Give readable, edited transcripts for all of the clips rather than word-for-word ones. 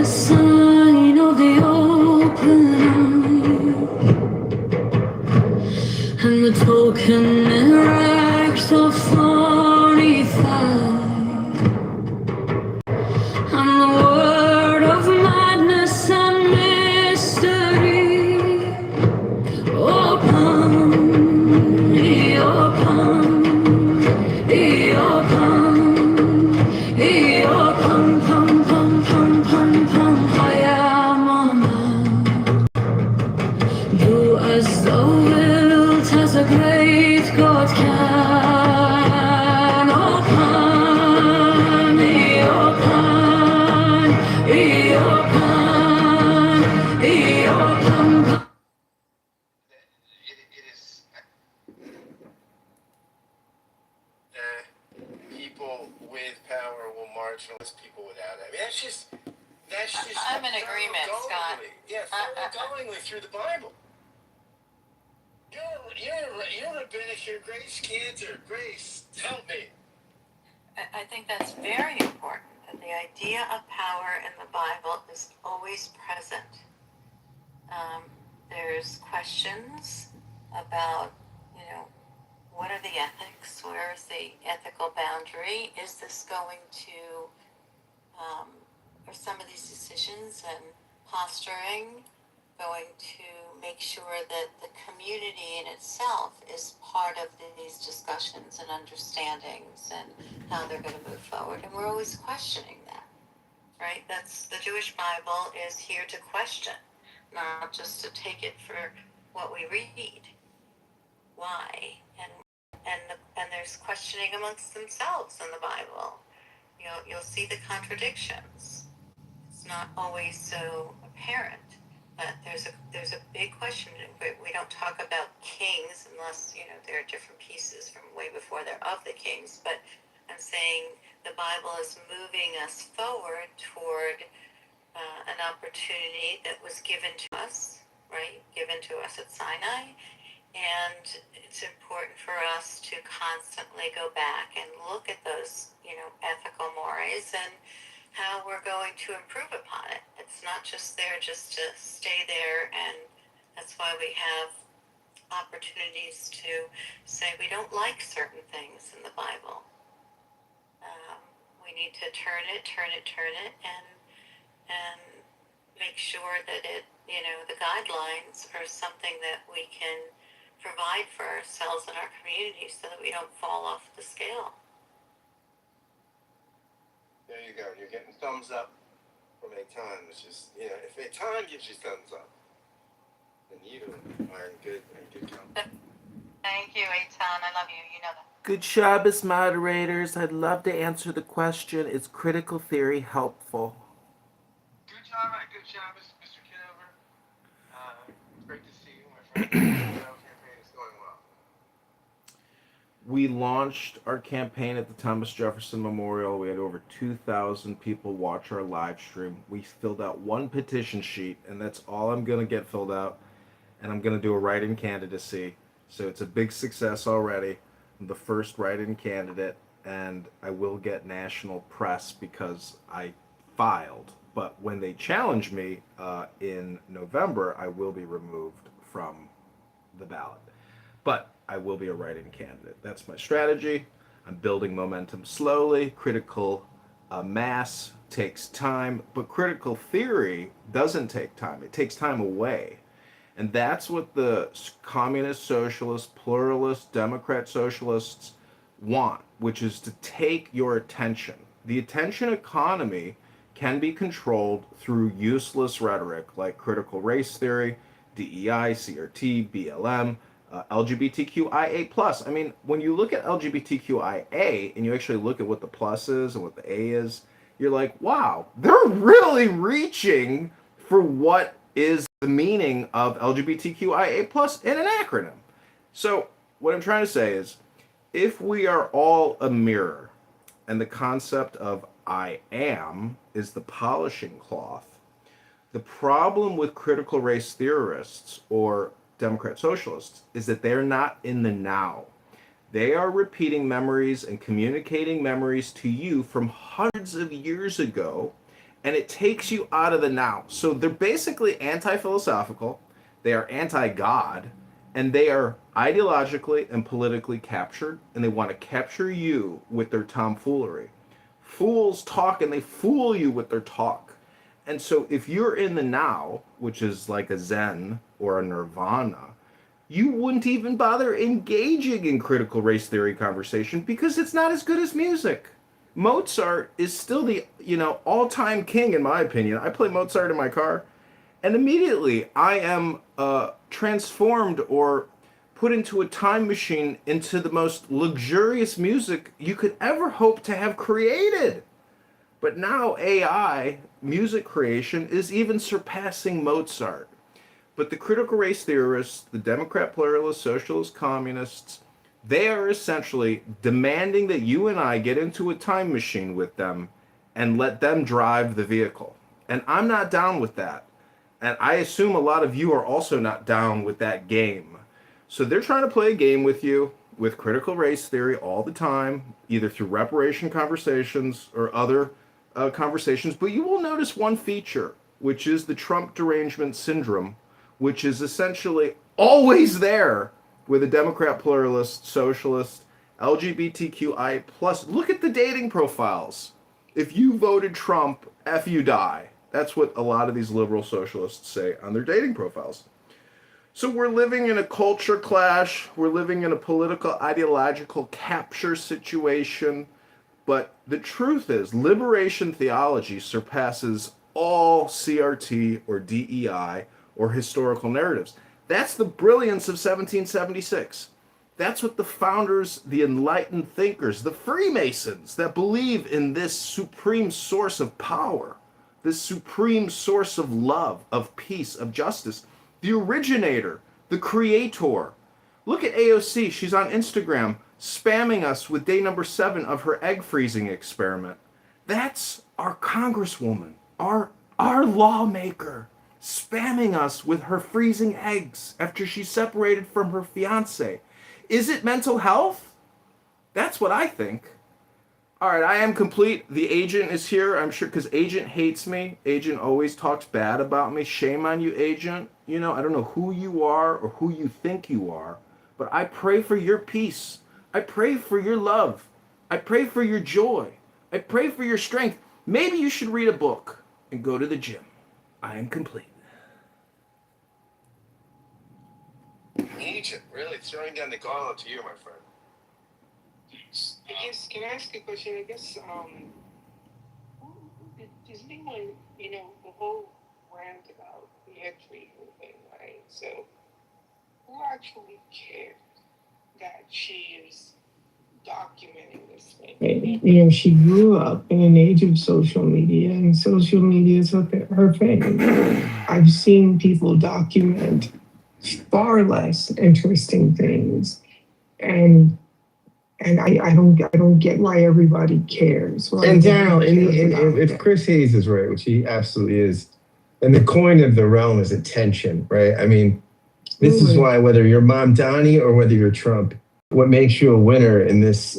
sign of the open eye, and the token erects of thorny thigh, and the word of madness and mystery. Open, open, pum, pum, pum, pum, pum. I am a man. Do as thou wilt, as a great God can. Open, open, open. People with power will marginalize people without it. I mean, that's just. I'm in agreement, Scott. Yeah, thoroughgoingly through the Bible. You're rabbinic, you're Grace kids, or Grace. Help me. I think that's very important. That the idea of power in the Bible is always present. There's questions about, what are the ethics? Where is the ethical boundary? Is this going to, are some of these decisions and posturing going to make sure that the community in itself is part of these discussions and understandings and how they're going to move forward? And we're always questioning that, right? That's the Jewish Bible is here to question, not just to take it for what we read. Why? And there's questioning amongst themselves in the Bible. You'll see the contradictions. It's not always so apparent, but there's a big question. We don't talk about kings unless there are different pieces from way before they're of the kings. But I'm saying the Bible is moving us forward toward an opportunity that was given to us, right? Given to us at Sinai. And it's important for us to constantly go back and look at those, ethical mores and how we're going to improve upon it. It's not just there just to stay there, and that's why we have opportunities to say we don't like certain things in the Bible. We need to turn it, and make sure that the guidelines are something that we can provide for ourselves and our community so that we don't fall off the scale. There you go. You're getting thumbs up from Eitan, which is, if Eitan gives you thumbs up, then you are in good company. Thank you, Eitan. I love you. You know that. Good Shabbos, moderators. I'd love to answer the question, is critical theory helpful? Good Shabbos, Mr. Kitover. Great to see you, my friend. Campaign is going well. We launched our campaign at the Thomas Jefferson Memorial. We had over 2,000 people watch our live stream. We filled out one petition sheet, and that's all I'm going to get filled out. And I'm going to do a write-in candidacy. So it's a big success already. I'm the first write-in candidate, and I will get national press because I filed. But when they challenge me in November, I will be removed from the ballot. But I will be a write-in candidate. That's my strategy. I'm building momentum slowly. Critical mass takes time, but critical theory doesn't take time. It takes time away. And that's what the communist, socialist, pluralist, Democrat socialists want, which is to take your attention. The attention economy can be controlled through useless rhetoric like critical race theory, DEI, CRT, BLM, LGBTQIA+. I mean, when you look at LGBTQIA and you actually look at what the plus is and what the A is, you're like, wow, they're really reaching for what is the meaning of LGBTQIA+ in an acronym. So what I'm trying to say is, if we are all a mirror and the concept of I am is the polishing cloth, the problem with critical race theorists or Democrat socialists is that they're not in the now. They are repeating memories and communicating memories to you from hundreds of years ago, and it takes you out of the now. So they're basically anti-philosophical, they are anti-God, and they are ideologically and politically captured, and they want to capture you with their tomfoolery. Fools talk and they fool you with their talk. And so if you're in the now, which is like a Zen or a Nirvana, you wouldn't even bother engaging in critical race theory conversation because it's not as good as music. Mozart is still the, all-time king in my opinion. I play Mozart in my car, and immediately I am transformed or put into a time machine into the most luxurious music you could ever hope to have created. But now AI music creation is even surpassing Mozart. But the critical race theorists, the Democrat pluralists, socialists, communists, they are essentially demanding that you and I get into a time machine with them and let them drive the vehicle. And I'm not down with that. And I assume a lot of you are also not down with that game. So they're trying to play a game with you with critical race theory all the time, either through reparation conversations or other conversations. But you will notice one feature, which is the Trump derangement syndrome, which is essentially always there with a Democrat pluralist, socialist, LGBTQI plus. Look at the dating profiles. If you voted Trump, F you die. That's what a lot of these liberal socialists say on their dating profiles. So we're living in a culture clash. We're living in a political, ideological capture situation. But the truth is, liberation theology surpasses all CRT or DEI or historical narratives. That's the brilliance of 1776. That's what the founders, the enlightened thinkers, the Freemasons that believe in this supreme source of power, this supreme source of love, of peace, of justice, the originator, the creator. Look at AOC. She's on Instagram spamming us with day number 7 of her egg freezing experiment. That's our congresswoman, our lawmaker, spamming us with her freezing eggs after she's separated from her fiance. Is it mental health? That's what I think. All right, I am complete. The agent is here, I'm sure, because agent hates me. Agent always talks bad about me. Shame on you, agent. I don't know who you are or who you think you are, but I pray for your peace. I pray for your love. I pray for your joy. I pray for your strength. Maybe you should read a book and go to the gym. I am complete. Agent, really throwing down the gauntlet to you, my friend. I guess, can I ask a question? I guess, does anyone, the whole rant about the egg freezing thing, right? So, who actually cared that she is documenting this thing? She grew up in an age of social media, and social media is her thing. I've seen people document far less interesting things, and I don't get why everybody cares. And Daryl, if Chris Hayes is right, which he absolutely is, and the coin of the realm is attention, right? I mean, this is why whether you're Mom Donnie or whether you're Trump, what makes you a winner in this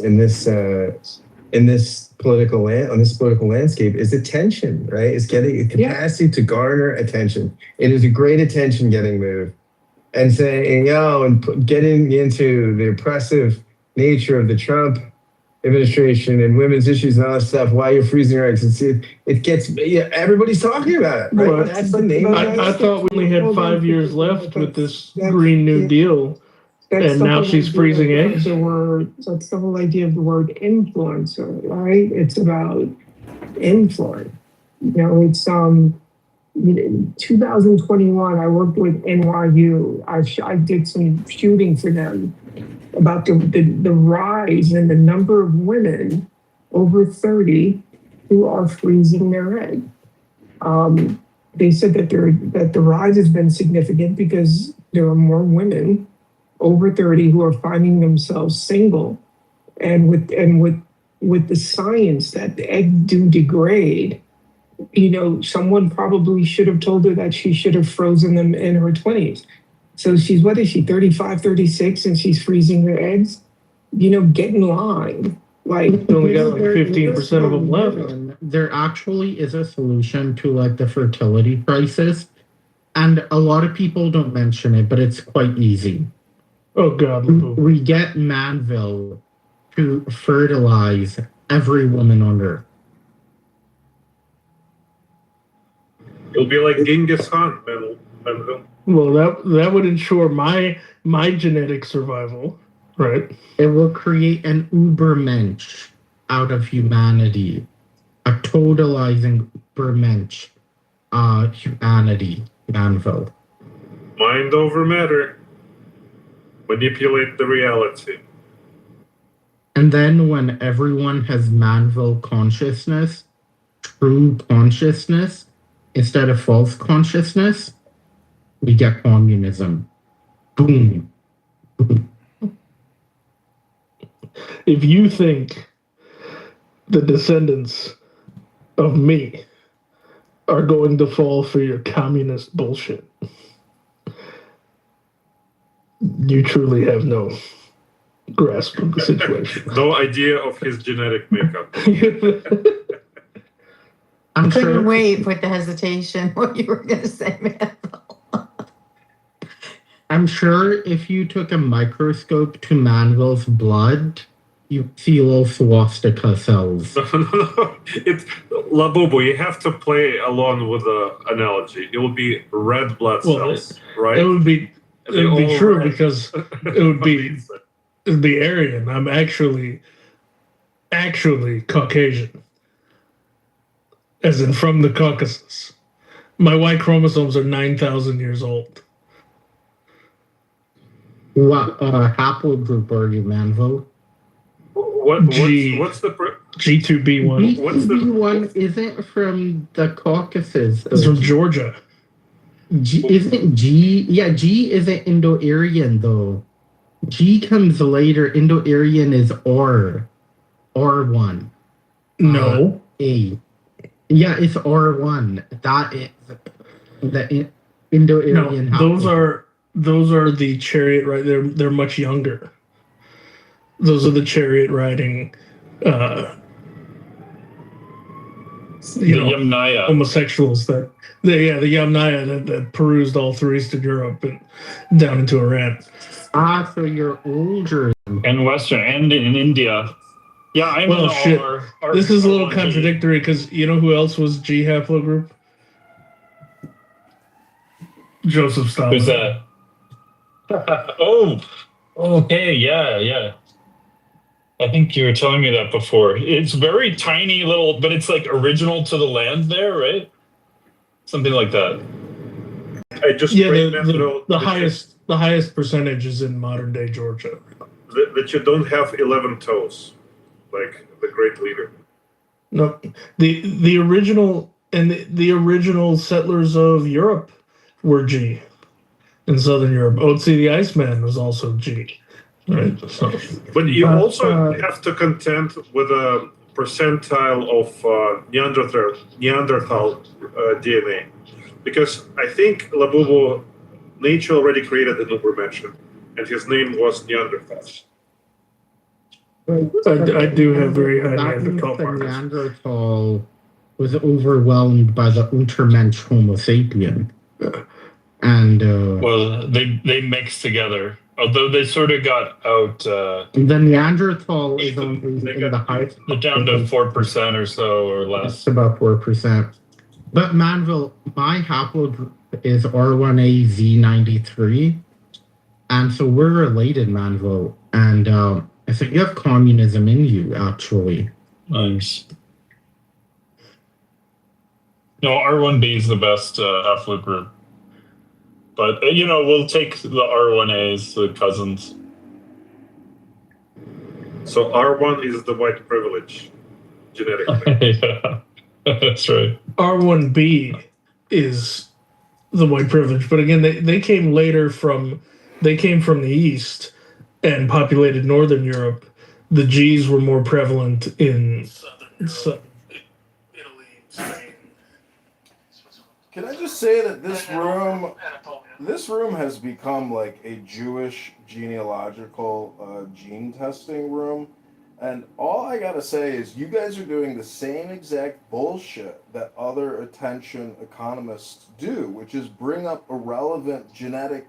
political landscape is attention, right? It's getting a capacity to garner attention. It is a great attention getting move, and saying and getting into the oppressive nature of the Trump administration and women's issues and all that stuff, why you're freezing your eggs. It gets, everybody's talking about it, right? Well, that's the name. I thought we only had 5 years left with this Green New Deal, and now she's freezing eggs. That's the whole idea of the word influencer, right? It's about influence. It's 2021, I worked with NYU. I did some shooting for them about the rise in the number of women over 30 who are freezing their egg. They said that the rise has been significant because there are more women over 30 who are finding themselves single, and with the science that the egg do degrade. Someone probably should have told her that she should have frozen them in her 20s. So what is she, 35, 36, and she's freezing her eggs? Get in line. Like, only got like 15% of them left. there actually is a solution to like the fertility crisis, and a lot of people don't mention it, but it's quite easy. Oh God, We get Manville to fertilize every woman on Earth. It'll be like Genghis Khan, Manville. Well, that would ensure my genetic survival, right? It will create an Ubermensch out of humanity, a totalizing Ubermensch, humanity, Manville. Mind over matter. Manipulate the reality. And then when everyone has Manville consciousness, true consciousness, instead of false consciousness, we get communism. Boom. Boom. If you think the descendants of me are going to fall for your communist bullshit, you truly have no grasp of the situation. No idea of his genetic makeup. I'm Couldn't sure. wait with the hesitation what you were going to say, man. I'm sure if you took a microscope to Manville's blood, you see little swastika cells. No. It's Labubu. You have to play along with the analogy. It will be red blood cells, right? It would be true red. because it would be Aryan. I'm actually Caucasian, as in from the Caucasus. My Y chromosomes are 9,000 years old. What haplogroup are you, Manville? What's the G2B1. What's the B1 isn't from the Caucasus. It's from Georgia. G isn't G? Yeah, G isn't Indo-Aryan though. G comes later. Indo-Aryan is R1. No. A. Yeah, it's R1. That is the Indo-Aryan. No, those are the chariot right. They're much younger. Those are the chariot riding Yamnaya. homosexuals the Yamnaya that perused all through Eastern Europe and down into Iran. So you're older. And Western, and in India. Yeah, I'm Well, in shit. our This is a little R1G. contradictory because you know who else was G haplogroup? Joseph Stalin. Who's that? Oh, okay, yeah. I think you were telling me that before. It's very tiny little, but it's like original to the land there, right? Something like that. I just the highest percentage is in modern day Georgia. that you don't have 11 toes, like the great leader. No, the original and the original settlers of Europe were G. In Southern Europe, Otzi the Iceman was also G. Right. So, But you also have to contend with a percentile of Neanderthal DNA, because I think Labubu, nature already created an Ubermensch, and his name was Neanderthal. I do have very high That means Neanderthal the markers. Neanderthal was overwhelmed by the Untermensch Homo sapien. And Well, they mixed together. Although they sort of got out. the Neanderthal is only in the highest. They're down to 4% or so, or less. It's about 4%. But Manville, my haplogroup is R1AZ93, and so we're related, Manville. And so you have communism in you, actually. Nice. No, R1B is the best haplogroup. But, we'll take the R1As, the cousins. So R1 is the white privilege, genetically. Yeah, that's right. R1B is the white privilege, but again, they came later from the east and populated Northern Europe. The G's were more prevalent in Southern Italy, Spain. Can I just say that this room has become like a Jewish genealogical gene testing room, And all I gotta say is you guys are doing the same exact bullshit that other attention economists do, which is bring up irrelevant genetic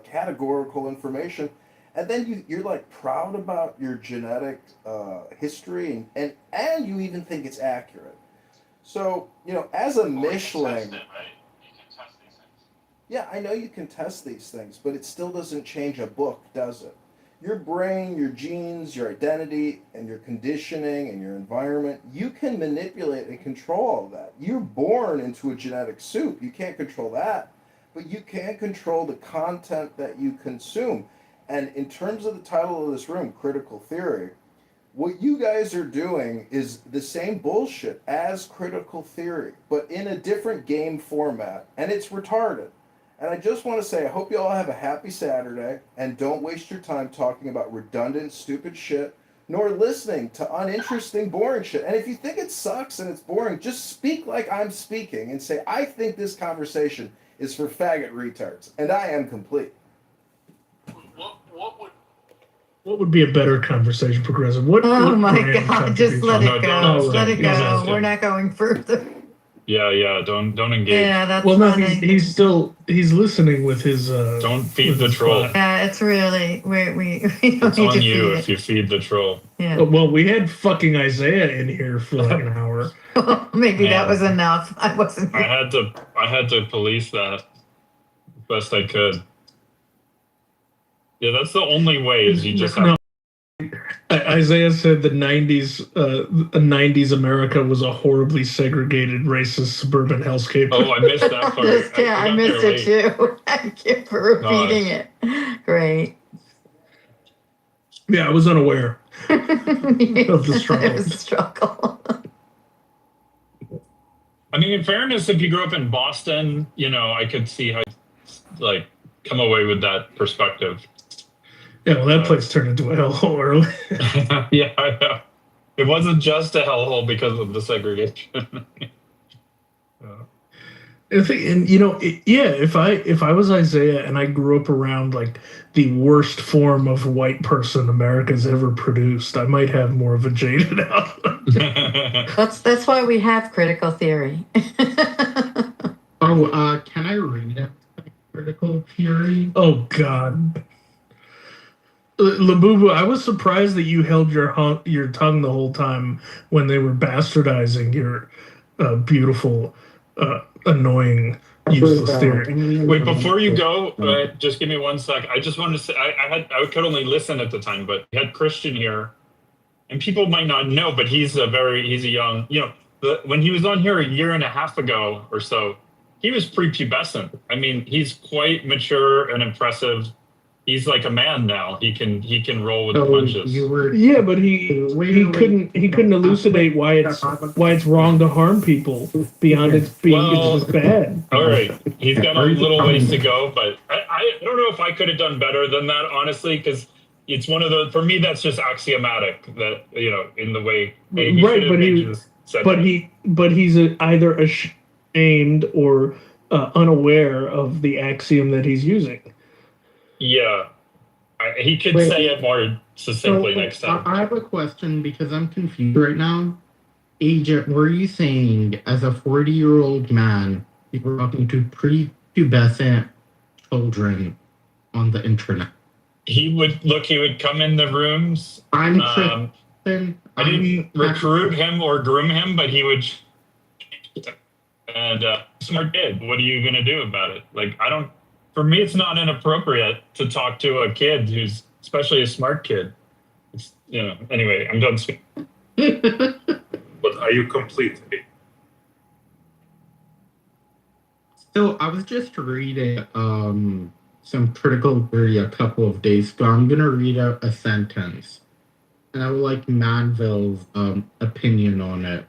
categorical information, and then you're like proud about your genetic history, and you even think it's accurate. So, as a Mishling, yeah, I know you can test these things, but it still doesn't change a book, does it? Your brain, your genes, your identity, and your conditioning and your environment, you can manipulate and control all of that. You're born into a genetic soup. You can't control that, but you can control the content that you consume. And in terms of the title of this room, Critical Theory, what you guys are doing is the same bullshit as Critical Theory, but in a different game format, and it's retarded. And I just want to say, I hope you all have a happy Saturday, and don't waste your time talking about redundant, stupid shit, nor listening to uninteresting, boring shit. And if you think it sucks and it's boring, just speak like I'm speaking and say, I think this conversation is for faggot retards, and I am complete. What would be a better conversation, Progressive? What my brand God, just let contribution? it go. No, Let it no, go. We're not going further. Yeah. Don't engage. Yeah, that's Well, no, funny. he's listening with his. Don't feed with the his troll. bot. Yeah, it's really we don't It's need on to you feed if you feed the troll. it. Yeah. Well, we had fucking Isaiah in here for like an hour. Maybe that Man. was enough. I wasn't. I had to police that best I could. Yeah, that's the only way is you just have No. Isaiah said the '90s America was a horribly segregated, racist suburban hellscape. Oh, I missed that part. I missed it too. Thank you for repeating it. Great. Yeah, I was unaware of the struggle. It was a struggle. I mean, in fairness, if you grew up in Boston, I could see how like come away with that perspective. Yeah, well, that place turned into a hellhole early. Yeah, I know. It wasn't just a hellhole because of the segregation. If I was Isaiah and I grew up around like the worst form of white person America's ever produced, I might have more of a jaded outlook. That's why we have critical theory. Can I read it? Critical theory? Oh God. Labubu, I was surprised that you held your tongue the whole time when they were bastardizing your beautiful, annoying, useless theory. Wait, before you go, just give me 1 sec. I just wanted to say I could only listen at the time, but we had Christian here, and people might not know, but he's a young, when he was on here a year and a half ago or so, he was prepubescent. I mean, he's quite mature and impressive. He's like a man now. He can roll with the punches. Yeah, but he couldn't elucidate why it's wrong to harm people beyond it's just bad. All right, he's got a little ways to go, but I don't know if I could have done better than that, honestly, because it's one of the, for me, that's just axiomatic that in the way. Hey, but he's either ashamed or unaware of the axiom that he's using. Yeah, he could say it more succinctly next time. I have a question because I'm confused right now. Agent, were you saying as a 40-year-old man, you were talking to prepubescent children on the internet? He would come in the rooms. I didn't recruit him or groom him, but he would. And smart kid. What are you gonna do about it? Like, for me, it's not inappropriate to talk to a kid who's, especially a smart kid. Anyway, I'm done speaking. But are you complete? So I was just reading some critical theory a couple of days ago. I'm going to read out a sentence. And I would like Manville's opinion on it.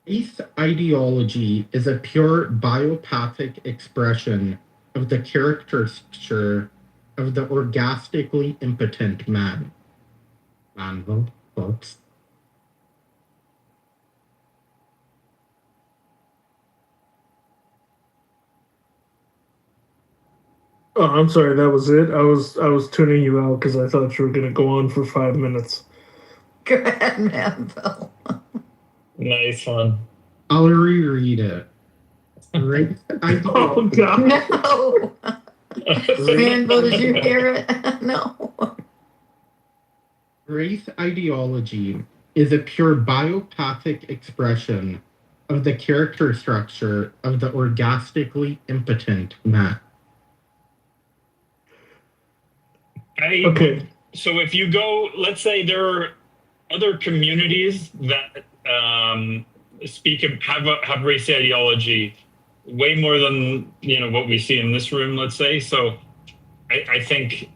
Race ideology is a pure biopathic expression of the caricature of the orgastically impotent man. Manville, folks. Oh, I'm sorry, that was it. I was tuning you out because I thought you were going to go on for 5 minutes. Go ahead, Manville. Nice one. I'll reread it. Race Oh God! No. Manville, did you hear it? No. Race ideology is a pure biopathic expression of the character structure of the orgastically impotent man. Okay. So if you go, let's say there are other communities that have race ideology way more than what we see in this room. Let's say so. I think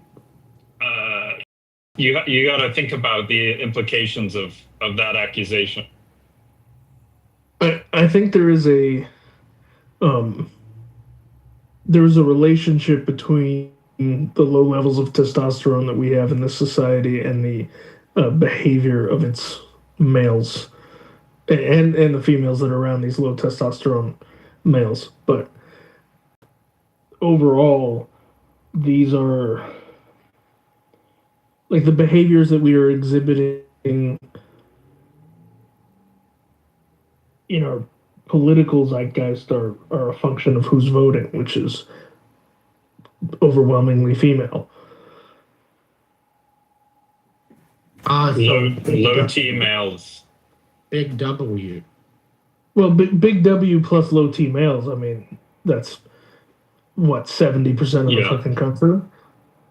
you got to think about the implications of that accusation. I think there is a relationship between the low levels of testosterone that we have in this society and the behavior of its males and the females that are around these low testosterone males. But overall, these are like the behaviors that we are exhibiting in our political zeitgeist are a function of who's voting, which is overwhelmingly female. Low T males. Big W. Well, big W plus low T males. I mean, that's what 70% of the fucking country.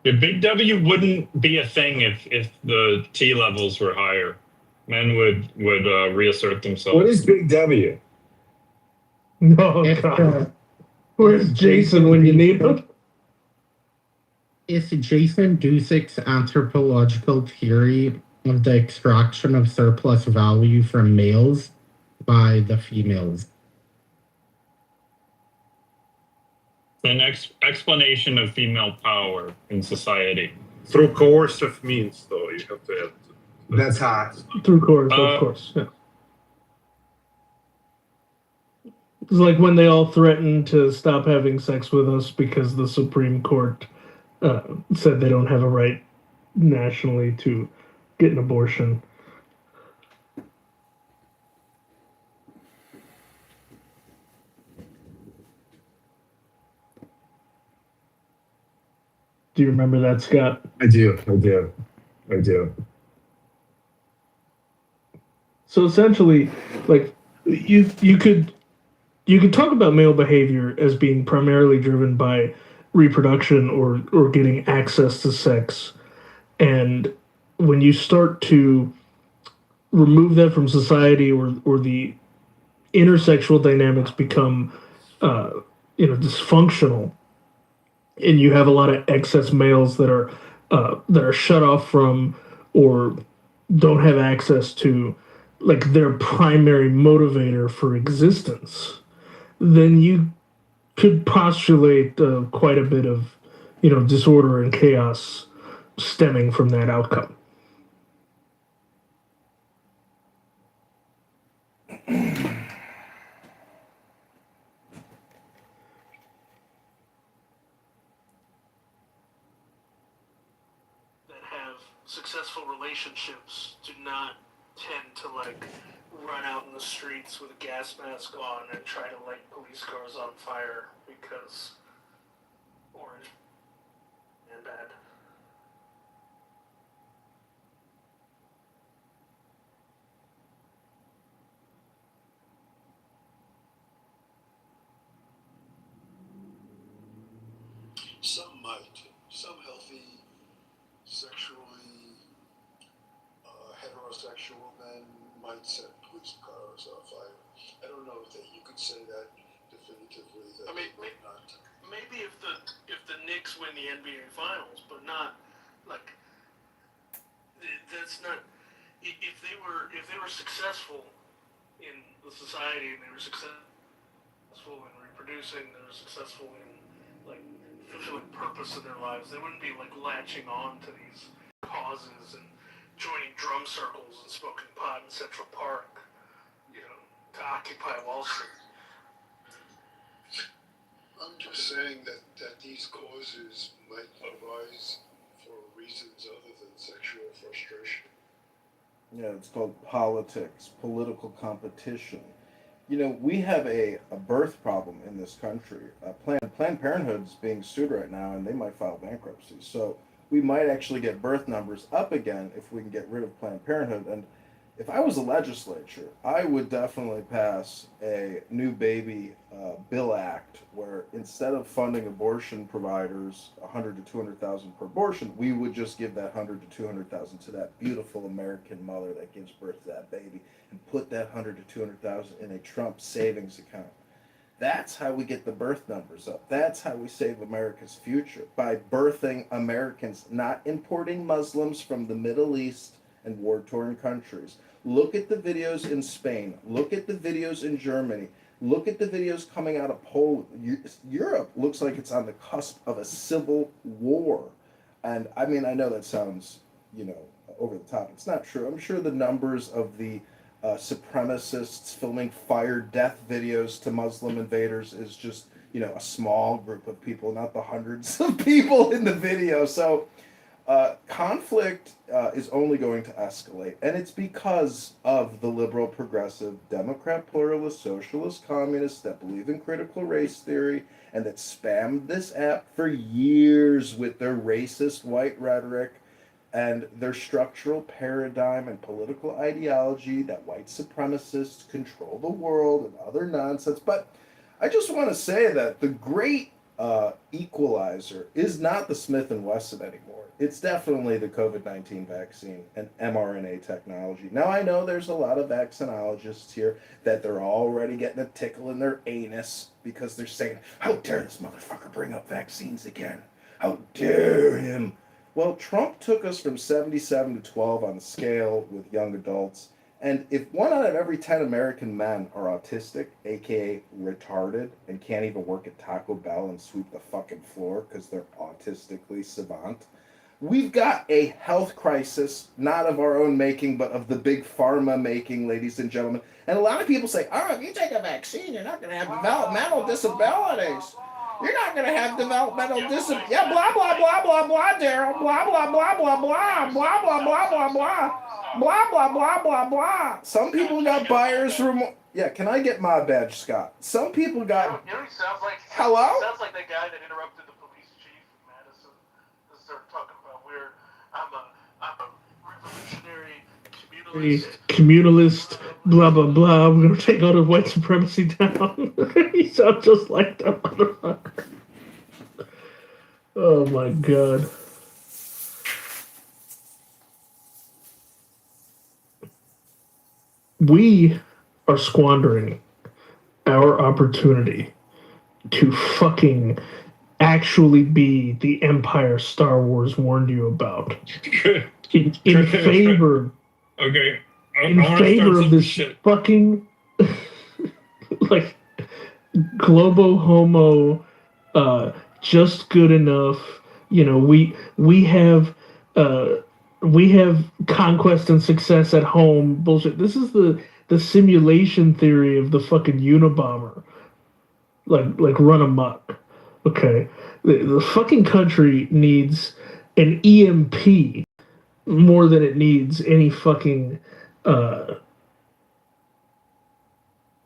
The big W wouldn't be a thing if the T levels were higher. Men would reassert themselves. What is big W? No, God. Where's Jason when you need him? It's Jason Dusick's anthropological theory of the extraction of surplus value from males by the females. An explanation of female power in society. Through coercive means, though, you have to add. That's hot. Through course, of course. Yeah. It's like when they all threatened to stop having sex with us because the Supreme Court said they don't have a right nationally to get an abortion. Do you remember that, Scott? I do. So essentially, like you could talk about male behavior as being primarily driven by reproduction or getting access to sex, and when you start to remove that from society or the intersexual dynamics become dysfunctional, and you have a lot of excess males that are shut off from or don't have access to like their primary motivator for existence, then you could postulate quite a bit of disorder and chaos stemming from that outcome. That have successful relationships do not tend to like run out in the streets with a gas mask on and try to light police cars on fire because orange and bad. Some might. Some healthy, sexually heterosexual men might set police cars on fire. I don't know that you could say that definitively. That Maybe if the Knicks win the NBA Finals, but not like that's not. If they were successful in the society and they were successful in reproducing, they were successful in like fulfilling purpose in their lives, they wouldn't be like latching on to these causes and joining drum circles and smoking pot in Central Park, to occupy Wall Street. I'm just saying that these causes might arise for reasons other than sexual frustration. Yeah, it's called politics, political competition. You know, we have a birth problem in this country. Planned Parenthood's being sued right now, and they might file bankruptcy. So we might actually get birth numbers up again if we can get rid of Planned Parenthood. And if I was a legislature, I would definitely pass a new baby bill act where instead of funding abortion providers 100 to 200,000 per abortion, we would just give that 100 to 200,000 to that beautiful American mother that gives birth to that baby, and put that 100 to 200,000 in a Trump savings account. That's how we get the birth numbers up. That's how we save America's future, by birthing Americans, not importing Muslims from the Middle East and war-torn countries. Look at the videos in Spain. Look at the videos in Germany. Look at the videos coming out of Poland. Europe looks like it's on the cusp of a civil war. And I mean, I know that sounds, over the top. It's not true. I'm sure the numbers of the supremacists filming fire death videos to Muslim invaders is just, a small group of people, not the hundreds of people in the video. So conflict is only going to escalate, and it's because of the liberal, progressive, Democrat, pluralist, socialist, communists that believe in critical race theory and that spammed this app for years with their racist white rhetoric and their structural paradigm and political ideology that white supremacists control the world and other nonsense. But I just want to say that the great equalizer is not the Smith and Wesson anymore. It's definitely the COVID-19 vaccine and mRNA technology. Now, I know there's a lot of vaccinologists here that they're already getting a tickle in their anus because they're saying, how dare this motherfucker bring up vaccines again? How dare him? Well, Trump took us from 77 to 12 on the scale with young adults. And if 1 out of every 10 American men are autistic, aka retarded, and can't even work at Taco Bell and sweep the fucking floor because they're autistically savant, we've got a health crisis, not of our own making, but of the big pharma making, ladies and gentlemen. And a lot of people say, oh, if you take a vaccine, you're not going to have developmental disabilities. You're not going to have developmental disabilities. Yeah, blah, blah, blah, blah, blah, Daryl. Blah, blah, blah, blah, blah. Blah, blah, blah, blah, blah. Blah, blah, blah, blah, blah. Some people got buyer's remorse. Yeah, can I get my badge, Scott? Some people got... You know what he sounds like? Hello? He sounds like that guy that interrupted the police chief in Madison to start talking about where I'm a revolutionary communalist, blah blah blah. I'm gonna take all the white supremacy down. He sounds just like that motherfucker. Oh my god. We are squandering our opportunity to fucking actually be the empire Star Wars warned you about. In favor. Okay. In favor of this fucking like globo homo just good enough. We have conquest and success at home bullshit. This is the simulation theory of the fucking Unabomber. Like run amok. Okay. The fucking country needs an EMP more than it needs any fucking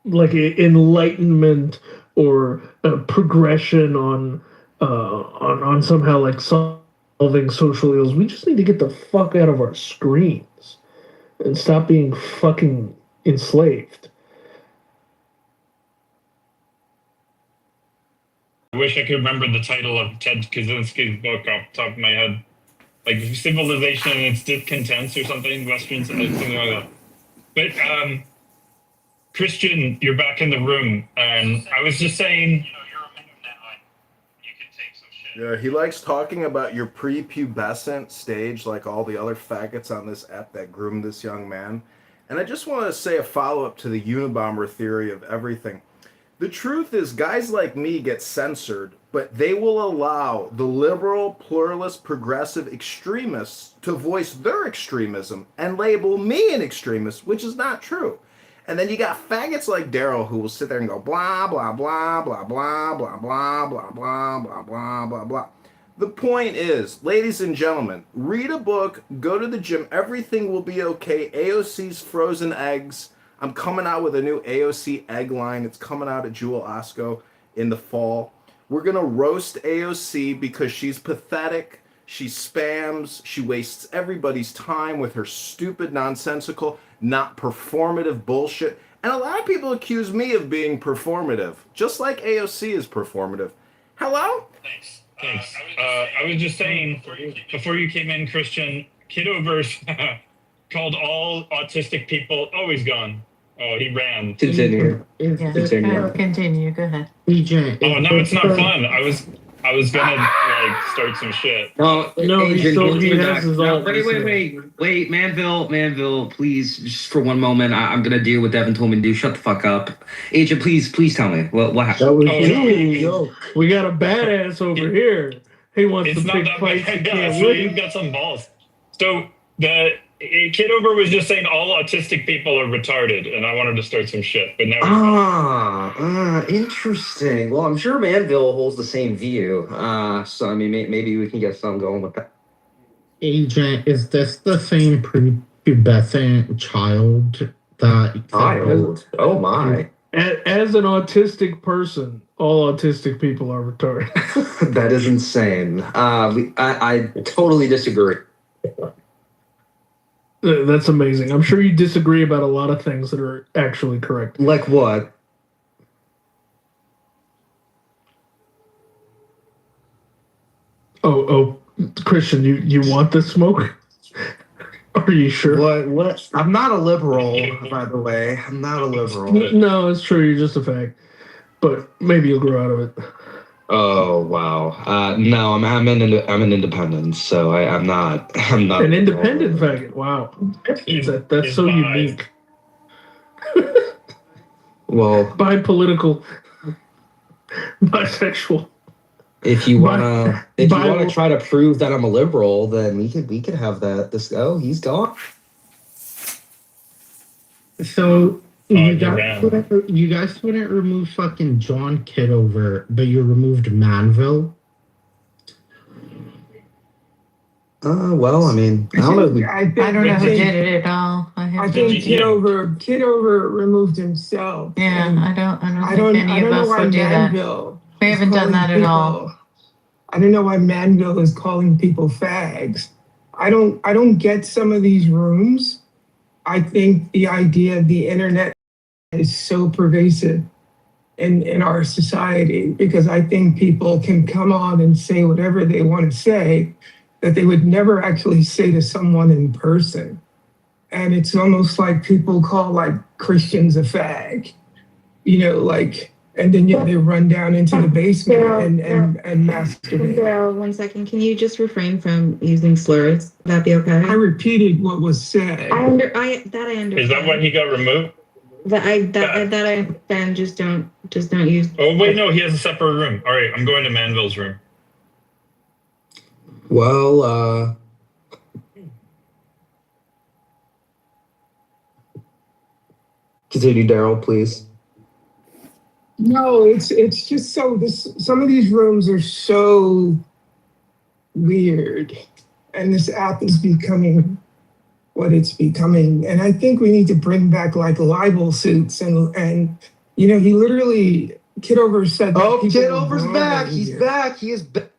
like enlightenment or progression on somehow like solving social ills. We just need to get the fuck out of our screens and stop being fucking enslaved. I wish I could remember the title of Ted Kaczynski's book off the top of my head. Like Civilization and Its Discontents or something, Western, something like that. But Christian, you're back in the room, and I was just saying, Yeah, he likes talking about your prepubescent stage like all the other faggots on this app that groomed this young man. And I just want to say a follow-up to the Unabomber theory of everything. The truth is, guys like me get censored, but they will allow the liberal, pluralist, progressive extremists to voice their extremism and label me an extremist, which is not true. And then you got faggots like Daryl who will sit there and go blah, blah, blah, blah, blah, blah, blah, blah, blah, blah, blah, blah, blah. The point is, ladies and gentlemen, read a book, go to the gym, everything will be okay. AOC's frozen eggs. I'm coming out with a new AOC egg line. It's coming out at Jewel Osco in the fall. We're going to roast AOC because she's pathetic. She spams. She wastes everybody's time with her stupid, nonsensical, not performative bullshit. And a lot of people accuse me of being performative, just like AOC is performative. Hello? Thanks. I was just saying before you came in, Christian, Kitover called all autistic people. Oh, he's gone. Oh, he ran. Continue. Yeah. Continue. Continue. Go ahead. Oh, now it's not fun. I was gonna like start some shit. No, he has his own. Wait, Manville, please, just for one moment, I'm gonna deal with Devin told me to do. Shut the fuck up, Agent. Please tell me what happened. That was you. We got a badass over here. He wants It's to not pick that fights. bad, He guys. can't So win. you've got some balls. So the Kitover was just saying all autistic people are retarded, and I wanted to start some shit, but now. Interesting. Well, I'm sure Manville holds the same view. So I mean, maybe we can get something going with that. Agent, is this the same prepubescent child that? Child? Oh my. As an autistic person, all autistic people are retarded. That is insane. I totally disagree. That's amazing. I'm sure you disagree about a lot of things that are actually correct. Like what? Oh, Christian, you want this smoke? Are you sure? What? I'm not a liberal, by the way. I'm not a liberal. No, it's true. You're just a fag. But maybe you'll grow out of it. Oh wow. No, I'm an independent, so I'm not. An independent faggot. Wow, that's so unique. Well, Bipolitical, bisexual. If you wanna try to prove that I'm a liberal, then we could have that. He's gone. So you guys wouldn't remove fucking John Kitover, but you removed Manville. Well, I mean, I don't know. I don't know who did it at all. I think Kitover removed himself. Yeah, and I don't think any of us would do that. We haven't done that at all. I don't know why Manville is calling people fags. I don't get some of these rooms. I think the idea of the internet is so pervasive in our society because I think people can come on and say whatever they want to say that they would never actually say to someone in person. And it's almost like people call like Christians a fag, and then they run down into the basement and masturbate. Daryl, 1 second. Can you just refrain from using slurs? Would that be okay? I repeated what was said. I understand. Is that why he got removed? That I understand. Just don't use. Oh wait, no, he has a separate room. All right, I'm going to Manville's room. Well, continue, Daryl, please. No, it's just some of these rooms are so weird, and this app is becoming what it's becoming. And I think we need to bring back like libel suits and he literally Kitover said. Oh, Kitover's back. He's back. He is back.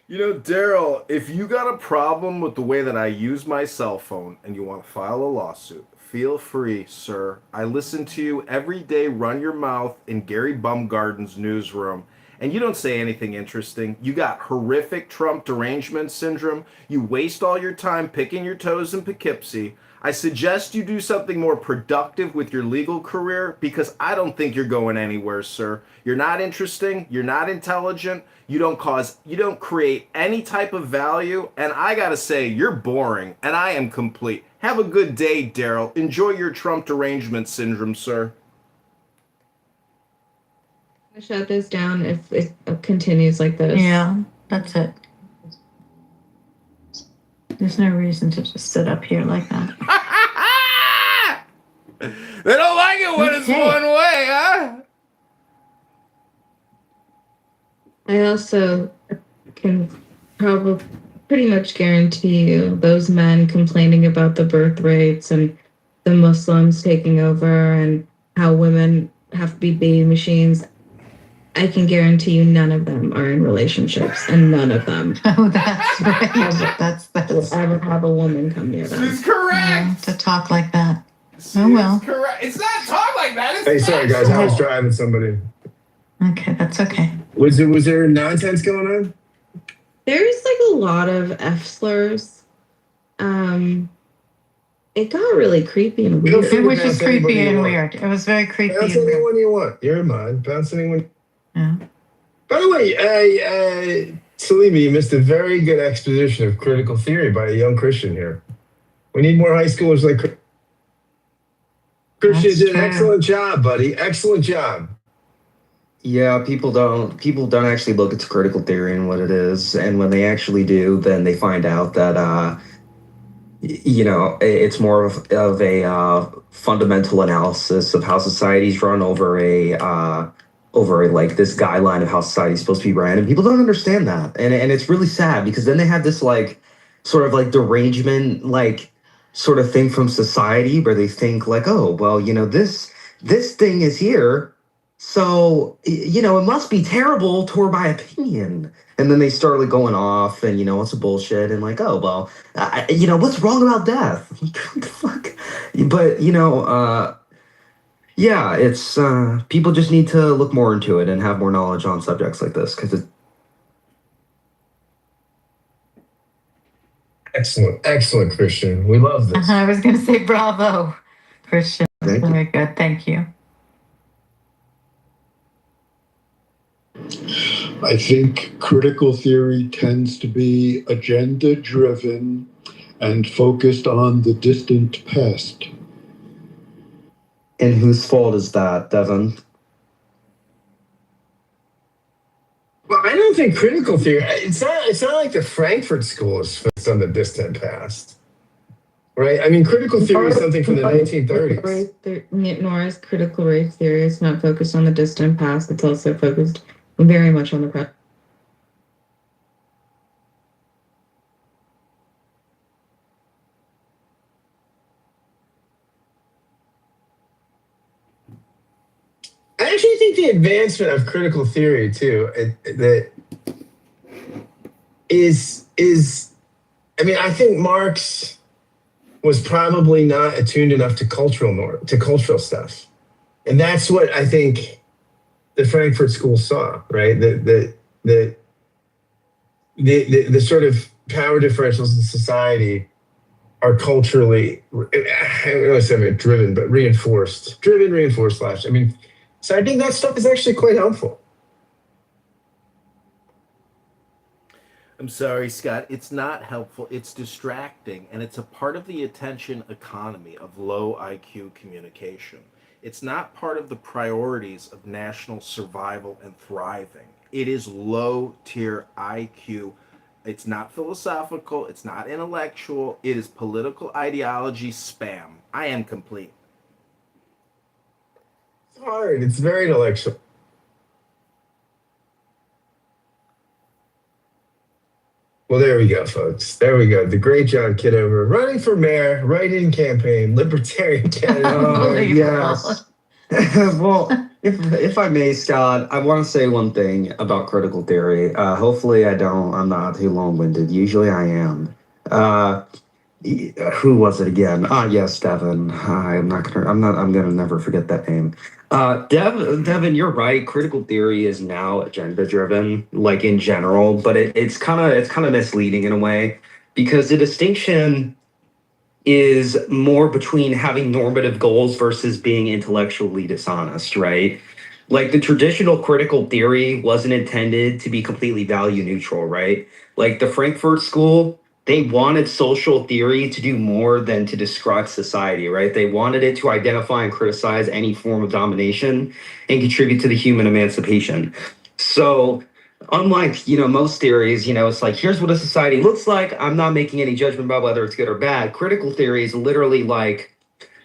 Daryl, if you got a problem with the way that I use my cell phone and you want to file a lawsuit, feel free, sir. I listen to you every day, run your mouth in Gary Bumgarden's newsroom, and you don't say anything interesting. You got horrific Trump derangement syndrome. You waste all your time picking your toes in Poughkeepsie. I suggest you do something more productive with your legal career because I don't think you're going anywhere, sir. You're not interesting. You're not intelligent. You don't create any type of value. And I got to say, you're boring and I am complete. Have a good day, Daryl. Enjoy your Trump derangement syndrome, sir. Shut this down if it continues like this. Yeah, that's it. There's no reason to just sit up here like that. They don't like it when it's one way, huh? I also can probably pretty much guarantee you those men complaining about the birth rates and the Muslims taking over and how women have to be baby machines. I can guarantee you none of them are in relationships, and none of them Oh, that's right. That's will ever have a woman come near them. This is correct. to talk like that. She Oh, well. is correct. It's not talk like that. It's Hey, sorry guys, I was factual. driving somebody. Okay, that's okay. Was there nonsense going on? There's like a lot of F slurs. It got really creepy and Feel weird. free It to was just bounce anybody creepy you and want. weird. It was very creepy Bounce and weird. anyone you want. You're mine. Bounce anyone. Yeah. By the way, Salimi, you missed a very good exposition of critical theory by a young Christian here. We need more high schoolers like Christian. That's Did an true. excellent job, buddy. Excellent job. Yeah, people don't actually look at critical theory and what it is, and when they actually do, then they find out that it's more of a fundamental analysis of how society's run over like this guideline of how society's supposed to be ran, and people don't understand that, and it's really sad because then they have this like sort of like derangement like sort of thing from society where they think like, oh well, this thing is here. So, it must be terrible toward my opinion. And then they start like going off and, it's a bullshit. And like, oh, well, what's wrong about death? What the fuck? But, yeah, it's people just need to look more into it and have more knowledge on subjects like this because it's Excellent, Christian. We love this. I was going to say bravo, Christian. Thank you. Very good. Thank you. I think critical theory tends to be agenda driven and focused on the distant past. And whose fault is that, Devin? Well, I don't think critical theory. It's not like the Frankfurt School is focused on the distant past, right? I mean, critical theory is something from the 1930s. Nor is critical race theory. It's not focused on the distant past. It's also focused very much on the present. I actually think the advancement of critical theory too, that is. I mean, I think Marx was probably not attuned enough to cultural stuff, and that's what I think the Frankfurt School saw. Right, the sort of power differentials in society are culturally, I don't want to say driven, but reinforced. I mean. So I think that stuff is actually quite helpful. I'm sorry, Scott. It's not helpful. It's distracting, and it's a part of the attention economy of low IQ communication. It's not part of the priorities of national survival and thriving. It is low tier IQ. It's not philosophical. It's not intellectual. It is political ideology spam. I am complete. It's hard. It's very intellectual. Well, there we go, folks. There we go. The great John Kitover running for mayor, write-in campaign, libertarian candidate. Oh, yes. Well, if I may, Scott, I want to say one thing about critical theory. Hopefully I'm not too long-winded. Usually I am. Who was it again? Yes, Devin. I'm gonna never forget that name. Devin, you're right. Critical theory is now agenda driven, like in general, but it's kind of misleading in a way because the distinction is more between having normative goals versus being intellectually dishonest, right? Like the traditional critical theory wasn't intended to be completely value neutral, right? Like the Frankfurt School, they wanted social theory to do more than to describe society, right? They wanted it to identify and criticize any form of domination and contribute to the human emancipation. So unlike, most theories, it's like, here's what a society looks like. I'm not making any judgment about whether it's good or bad. Critical theory is literally like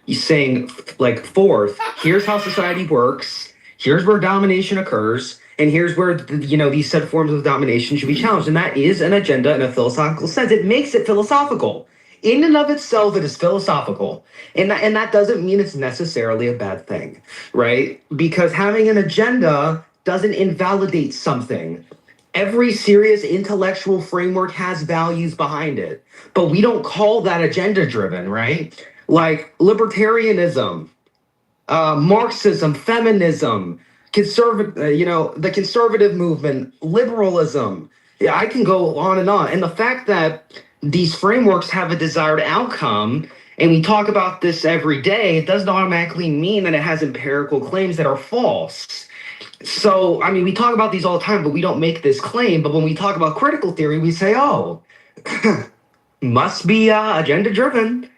you saying like, fourth, here's how society works. Here's where domination occurs. And here's where, these said forms of domination should be challenged. And that is an agenda in a philosophical sense. It makes it philosophical. In and of itself, it is philosophical. And that doesn't mean it's necessarily a bad thing, right? Because having an agenda doesn't invalidate something. Every serious intellectual framework has values behind it, but we don't call that agenda driven, right? Like libertarianism, Marxism, feminism, the conservative movement, liberalism. Yeah, I can go on and on. And the fact that these frameworks have a desired outcome, and we talk about this every day, it doesn't automatically mean that it has empirical claims that are false. So, I mean, we talk about these all the time, but we don't make this claim. But when we talk about critical theory, we say, oh, must be agenda driven,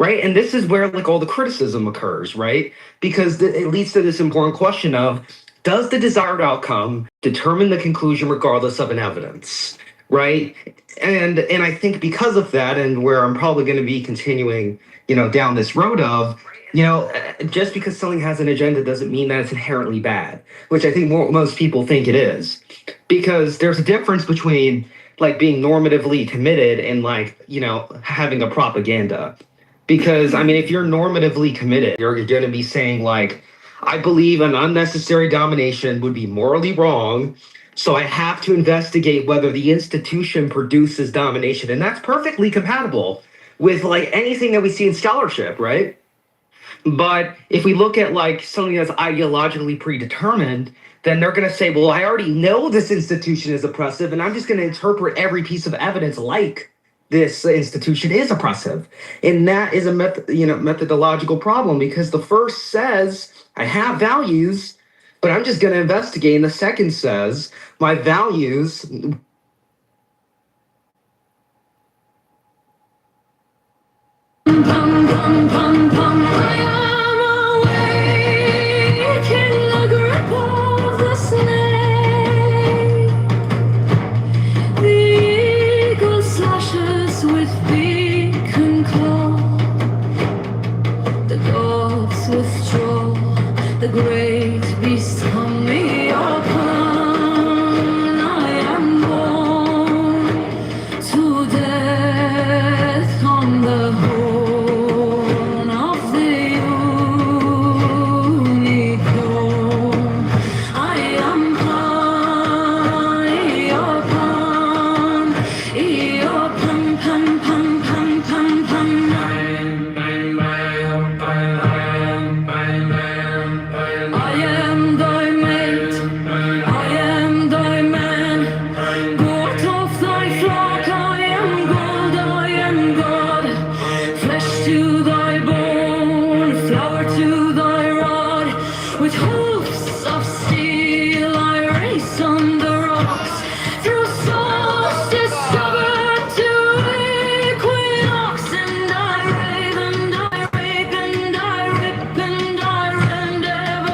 right? And this is where like all the criticism occurs, right? Because it leads to this important question of, does the desired outcome determine the conclusion regardless of an evidence, right? And I think because of that, and where I'm probably going to be continuing, down this road of, just because something has an agenda doesn't mean that it's inherently bad, which I think most people think it is, because there's a difference between like being normatively committed and like, having a propaganda. Because I mean, if you're normatively committed, you're going to be saying like, I believe an unnecessary domination would be morally wrong, so I have to investigate whether the institution produces domination. And that's perfectly compatible with like anything that we see in scholarship, right? But if we look at like something that's ideologically predetermined, then they're going to say, well, I already know this institution is oppressive, and I'm just going to interpret every piece of evidence like this institution is oppressive. And that is a methodological problem, because the first says I have values, but I'm just going to investigate. And the second says my values pum pum pum pum